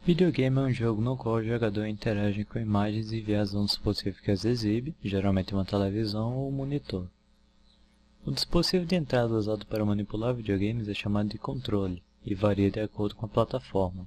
Videogame é um jogo no qual o jogador interage com imagens enviadas a um dispositivo que as exibe, geralmente uma televisão ou um monitor. O dispositivo de entrada usado para manipular videogames é chamado de controle, e varia de acordo com a plataforma.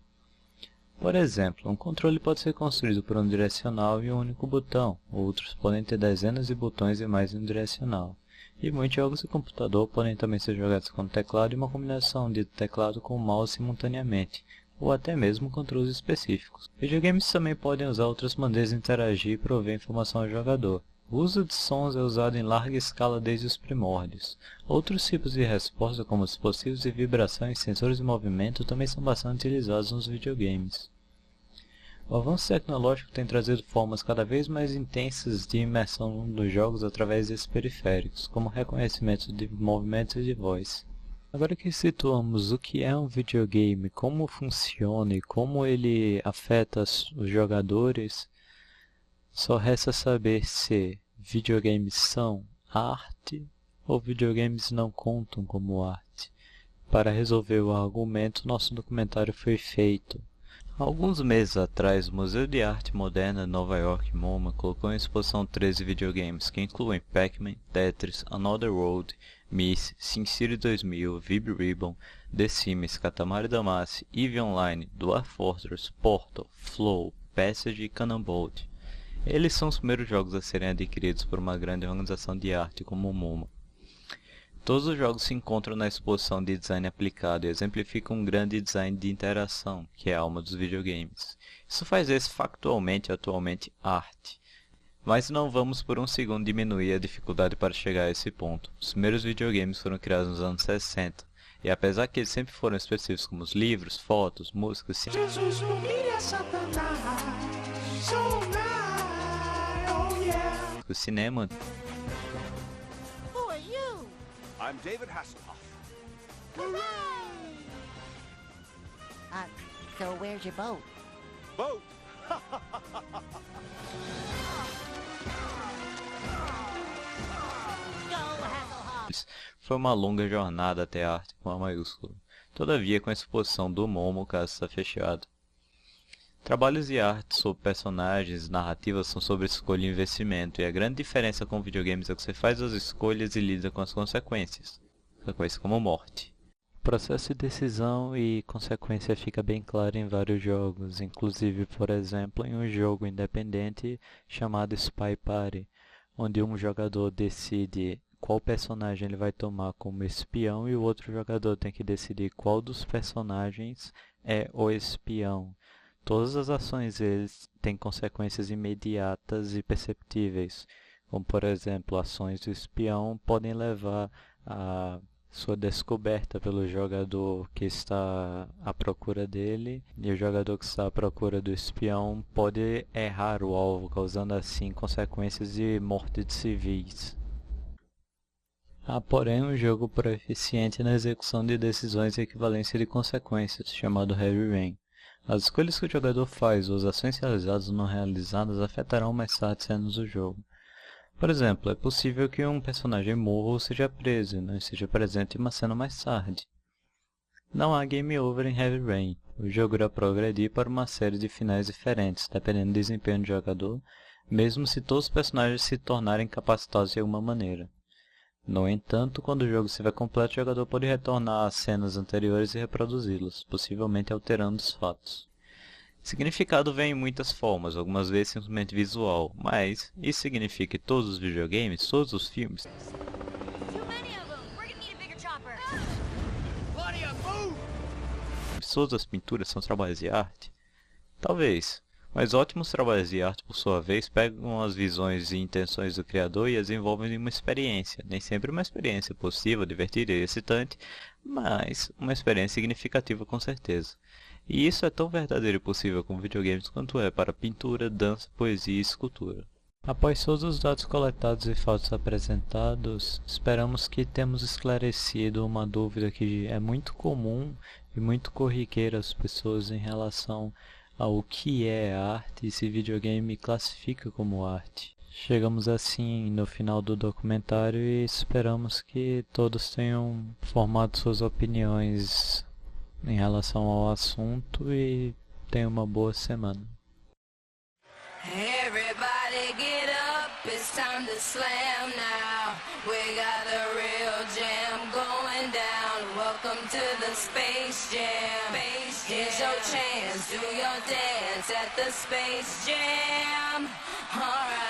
Por exemplo, um controle pode ser construído por um direcional e um único botão, outros podem ter dezenas de botões e mais um direcional. E muitos jogos de computador podem também ser jogados com teclado e uma combinação de teclado com mouse simultaneamente, ou até mesmo controles específicos. Videogames também podem usar outras maneiras de interagir e prover informação ao jogador. O uso de sons é usado em larga escala desde os primórdios. Outros tipos de resposta, como dispositivos de vibração e sensores de movimento, também são bastante utilizados nos videogames. O avanço tecnológico tem trazido formas cada vez mais intensas de imersão nos jogos através desses periféricos, como reconhecimento de movimentos e de voz. Agora que situamos o que é um videogame, como funciona e como ele afeta os jogadores, só resta saber se videogames são arte ou videogames não contam como arte. Para resolver o argumento, nosso documentário foi feito. Alguns meses atrás, o Museu de Arte Moderna de Nova York, MoMA, colocou em exposição 13 videogames, que incluem Pac-Man, Tetris, Another World, Myst, SimCity 2000, Vib Ribbon, The Sims, Katamari Damacy, EVE Online, Dwarf Fortress, Portal, Flow, Passage e Cannonbolt. Eles são os primeiros jogos a serem adquiridos por uma grande organização de arte como o MoMA. Todos os jogos se encontram na exposição de design aplicado e exemplificam um grande design de interação, que é a alma dos videogames. Isso faz esse factualmente atualmente arte. Mas não vamos por um segundo diminuir a dificuldade para chegar a esse ponto. Os primeiros videogames foram criados nos anos 60, e apesar que eles sempre foram específicos como os livros, fotos, músicas, Jesus humilha Satanás, so nice, oh yeah. cinema, Who are you? I'm David Hasselhoff. Hooray! So where's your boat? Boat! Go, Hasselhoff! foi uma longa jornada até a arte com A maiúsculo. Todavia, com a exposição do MoMA, o caso está fechado. Trabalhos de arte sobre personagens e narrativas são sobre escolha e investimento, e a grande diferença com videogames é que você faz as escolhas e lida com as consequências como morte. O processo de decisão e consequência fica bem claro em vários jogos, inclusive, por exemplo, em um jogo independente chamado Spy Party, onde um jogador decide qual personagem ele vai tomar como espião e o outro jogador tem que decidir qual dos personagens é o espião. Todas as ações deles têm consequências imediatas e perceptíveis, como por exemplo, ações do espião podem levar a sua descoberta pelo jogador que está à procura dele, e o jogador que está à procura do espião pode errar o alvo, causando assim consequências de morte de civis. Há, porém, um jogo proeficiente na execução de decisões e equivalência de consequências, chamado Heavy Rain. As escolhas que o jogador faz ou as ações realizadas ou não realizadas afetarão mais tarde cenas do jogo. Por exemplo, é possível que um personagem morra ou seja preso e não esteja presente em uma cena mais tarde. Não há game over em Heavy Rain. O jogo irá progredir para uma série de finais diferentes, dependendo do desempenho do jogador, mesmo se todos os personagens se tornarem capacitados de alguma maneira. No entanto, quando o jogo estiver completo, o jogador pode retornar às cenas anteriores e reproduzi-las, possivelmente alterando os fatos. Significado vem em muitas formas, algumas vezes simplesmente visual, mas isso significa que todos os videogames, todos os filmes, todas as pinturas são trabalhos de arte? Talvez, mas ótimos trabalhos de arte, por sua vez, pegam as visões e intenções do criador e as envolvem em uma experiência, nem sempre uma experiência possível, divertida e excitante, mas uma experiência significativa com certeza. E isso é tão verdadeiro e possível com videogames quanto é para pintura, dança, poesia e escultura. Após todos os dados coletados e fatos apresentados, esperamos que tenhamos esclarecido uma dúvida que é muito comum e muito corriqueira às pessoas em relação ao que é arte e se videogame classifica como arte. Chegamos assim no final do documentário e esperamos que todos tenham formado suas opiniões em relação ao assunto e Tenha uma boa semana. Everybody get up, it's time to slam now. We got a real jam going down. Welcome to the Space Jam. Here's your chance, do your dance at the Space Jam. Alright.